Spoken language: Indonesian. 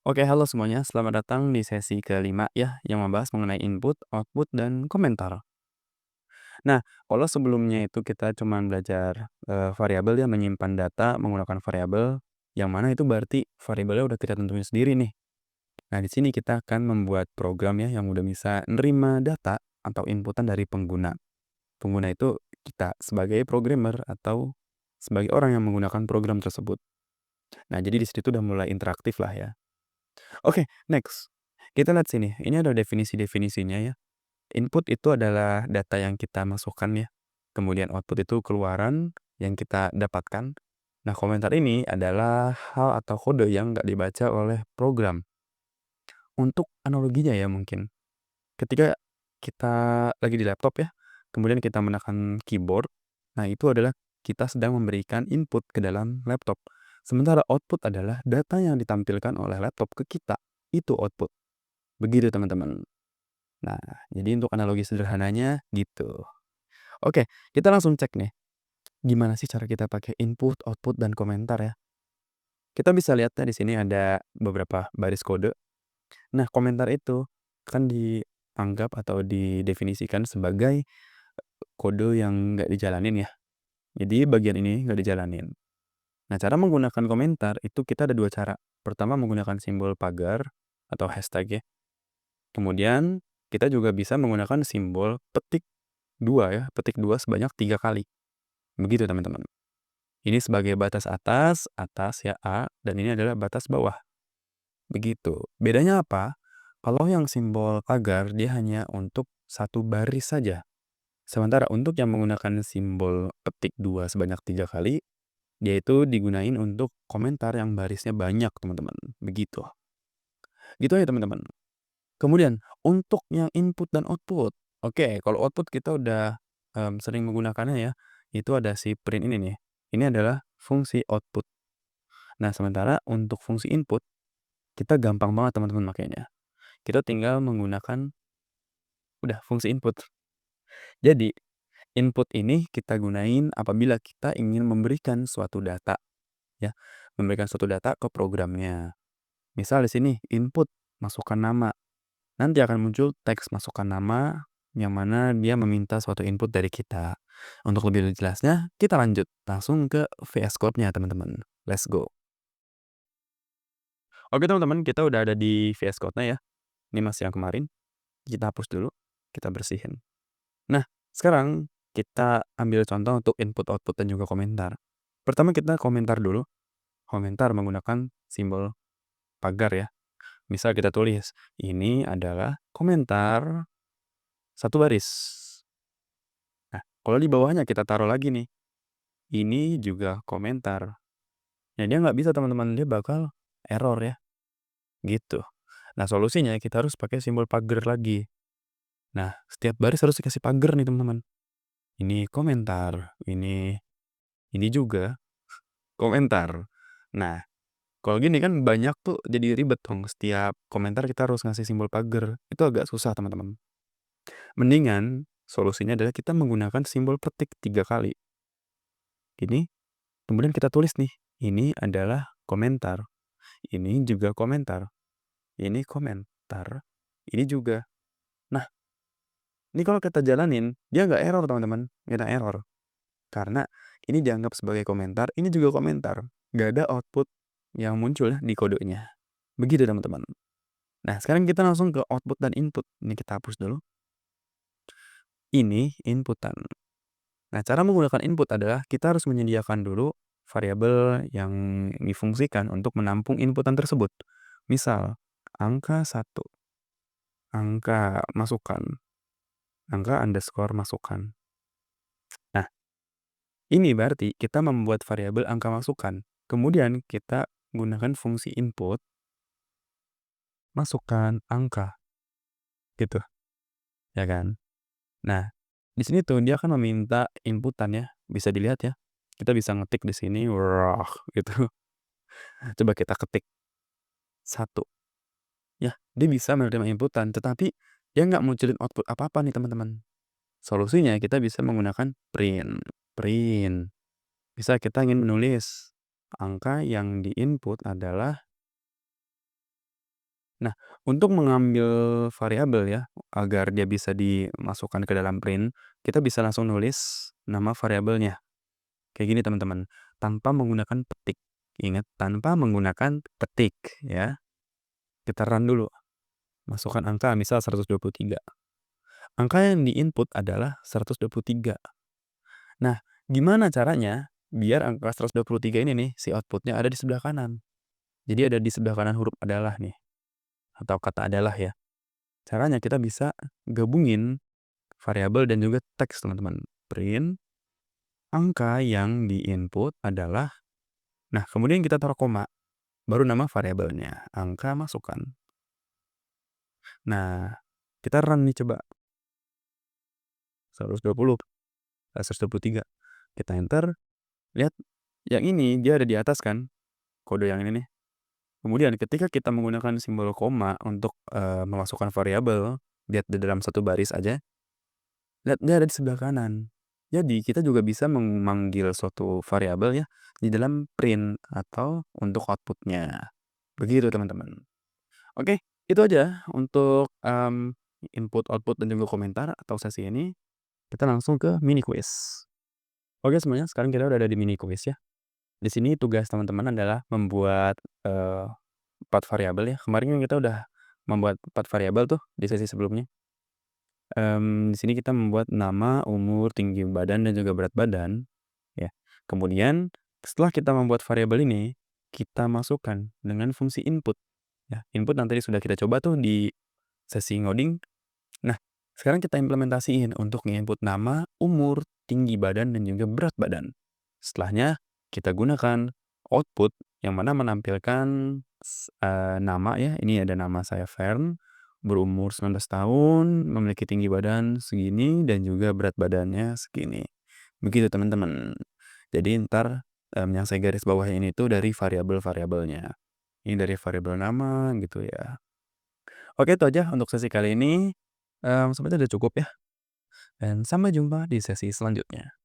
Oke, halo semuanya. Selamat datang di sesi kelima ya, yang membahas mengenai input, output, dan komentar. Nah, kalau sebelumnya itu kita cuman belajar variabel ya, menyimpan data menggunakan variabel, yang mana itu berarti variabelnya udah kita tentuin sendiri nih. Nah, di sini kita akan membuat program ya, yang udah bisa nerima data atau inputan dari pengguna. Pengguna itu kita sebagai programmer atau sebagai orang yang menggunakan program tersebut. Nah, jadi di situ udah mulai interaktif lah ya. Oke, next. Kita lihat sini, ini ada definisi-definisinya ya. Input itu adalah data yang kita masukkan ya. Kemudian output itu keluaran yang kita dapatkan. Nah, komentar ini adalah hal atau kode yang nggak dibaca oleh program. Untuk analoginya ya mungkin, ketika kita lagi di laptop ya, kemudian kita menekan keyboard, nah itu adalah kita sedang memberikan input ke dalam laptop. Sementara output adalah data yang ditampilkan oleh laptop ke kita, itu output. Begitu teman-teman. Nah, jadi untuk analogi sederhananya gitu. Oke, kita langsung cek nih, gimana sih cara kita pakai input, output, dan komentar ya. Kita bisa lihat ya di sini ada beberapa baris kode. Nah, komentar itu kan dianggap atau didefinisikan sebagai kode yang nggak dijalanin ya. Jadi bagian ini nggak dijalanin. Nah, cara menggunakan komentar itu kita ada dua cara. Pertama menggunakan simbol pagar atau hashtag ya. Kemudian kita juga bisa menggunakan simbol petik dua ya, petik dua sebanyak 3 kali. Begitu teman-teman. Ini sebagai batas atas, atas ya A, dan ini adalah batas bawah. Begitu. Bedanya apa? Kalau yang simbol pagar dia hanya untuk satu baris saja. Sementara untuk yang menggunakan simbol petik dua sebanyak 3 kali, dia itu digunain untuk komentar yang barisnya banyak teman-teman. Begitu. Gitu ya teman-teman. Kemudian untuk yang input dan output. Oke, kalau output kita udah sering menggunakannya ya. Itu ada si print ini nih. Ini adalah fungsi output. Nah, sementara untuk fungsi input, kita gampang banget teman-teman makainya. Kita tinggal menggunakan udah fungsi input. Jadi, input ini kita gunain apabila kita ingin memberikan suatu data ya, memberikan suatu data ke programnya. Misal di sini input masukkan nama. Nanti akan muncul teks masukkan nama yang mana dia meminta suatu input dari kita. Untuk lebih jelasnya, kita lanjut langsung ke VS Code-nya teman-teman. Let's go. Oke teman-teman, kita udah ada di VS Code-nya ya. Ini masih yang kemarin. Kita hapus dulu, kita bersihin. Nah, sekarang kita ambil contoh untuk input, output, dan juga komentar. Pertama kita komentar dulu. Komentar menggunakan simbol pagar ya. Misal kita tulis, ini adalah komentar satu baris. Nah, kalau di bawahnya kita taruh lagi nih, ini juga komentar. Nah, dia nggak bisa teman-teman, dia bakal error ya, gitu. Nah, solusinya kita harus pakai simbol pagar lagi. Nah, setiap baris harus dikasih pagar nih teman-teman. Ini komentar, ini juga komentar. Nah, kalau gini kan banyak tuh jadi ribet dong. Setiap komentar kita harus ngasih simbol pagar. Itu agak susah teman-teman. Mendingan solusinya adalah kita menggunakan simbol petik 3 kali. Ini, kemudian kita tulis nih, ini adalah komentar. Ini juga komentar. Ini komentar. Ini juga. Nah, ini kalau kita jalanin, dia nggak error teman-teman. Nggak error. Karena ini dianggap sebagai komentar, ini juga komentar. Nggak ada output yang muncul ya di kodenya. Begitu teman-teman. Nah, sekarang kita langsung ke output dan input. Ini kita hapus dulu. Ini inputan. Nah, cara menggunakan input adalah kita harus menyediakan dulu variabel yang difungsikan untuk menampung inputan tersebut. Misal, angka 1, angka masukan, angka underscore masukan. Nah, ini berarti kita membuat variabel angka masukan. Kemudian kita gunakan fungsi input, masukkan angka, gitu, ya kan? Nah, di sini tuh dia akan meminta inputan ya, bisa dilihat ya. Kita bisa ngetik di sini, wah, gitu. Coba kita ketik 1. Ya, dia bisa menerima inputan, tetapi dia nggak munculin output apa-apa nih teman-teman. Solusinya kita bisa menggunakan print. Print. Bisa kita ingin menulis angka yang di-input adalah Nah, untuk mengambil variabel ya, agar dia bisa dimasukkan ke dalam print, kita bisa langsung nulis nama variabelnya. Kayak gini teman-teman, tanpa menggunakan petik. Ingat, tanpa menggunakan petik ya. Kita run dulu, masukkan angka misal 123. Angka yang di-input adalah 123. Nah, gimana caranya biar angka 123 ini nih, si outputnya ada di sebelah kanan. Jadi ada di sebelah kanan huruf adalah nih, atau kata adalah ya. Caranya kita bisa gabungin variabel dan juga teks teman-teman. Print, angka yang di-input adalah, nah kemudian kita taruh koma, baru nama variabelnya, angka masukkan. Nah, kita run nih coba. 120, 123. Kita enter, lihat yang ini dia ada di atas kan, kode yang ini nih. Kemudian ketika kita menggunakan simbol koma untuk memasukkan variabel, lihat di dalam satu baris aja, lihat dia ada di sebelah kanan. Jadi kita juga bisa memanggil suatu variabel ya di dalam print atau untuk outputnya. Begitu teman-teman. Oke, itu aja untuk input, output, dan juga komentar atau sesi ini. Kita langsung ke mini quiz. Oke semuanya, sekarang kita udah ada di mini quiz ya. Di sini tugas teman-teman adalah membuat 4 variabel ya. Kemarin kan kita udah membuat 4 variabel tuh di sesi sebelumnya. Di sini kita membuat nama, umur, tinggi badan, dan juga berat badan ya. Kemudian setelah kita membuat variabel ini, kita masukkan dengan fungsi input ya. Input yang tadi sudah kita coba tuh di sesi ngoding. Nah, sekarang kita implementasiin untuk nge-input nama, umur, tinggi badan, dan juga berat badan. Setelahnya kita gunakan output yang mana menampilkan nama ya. Ini ada nama saya Fern, berumur 19 tahun, memiliki tinggi badan segini, dan juga berat badannya segini. Begitu teman-teman. Jadi ntar yang saya garis bawah ini tuh dari variabel-variabelnya. Ini dari variabel nama gitu ya. Oke, itu aja untuk sesi kali ini. Sepertinya udah cukup ya. Dan sampai jumpa di sesi selanjutnya.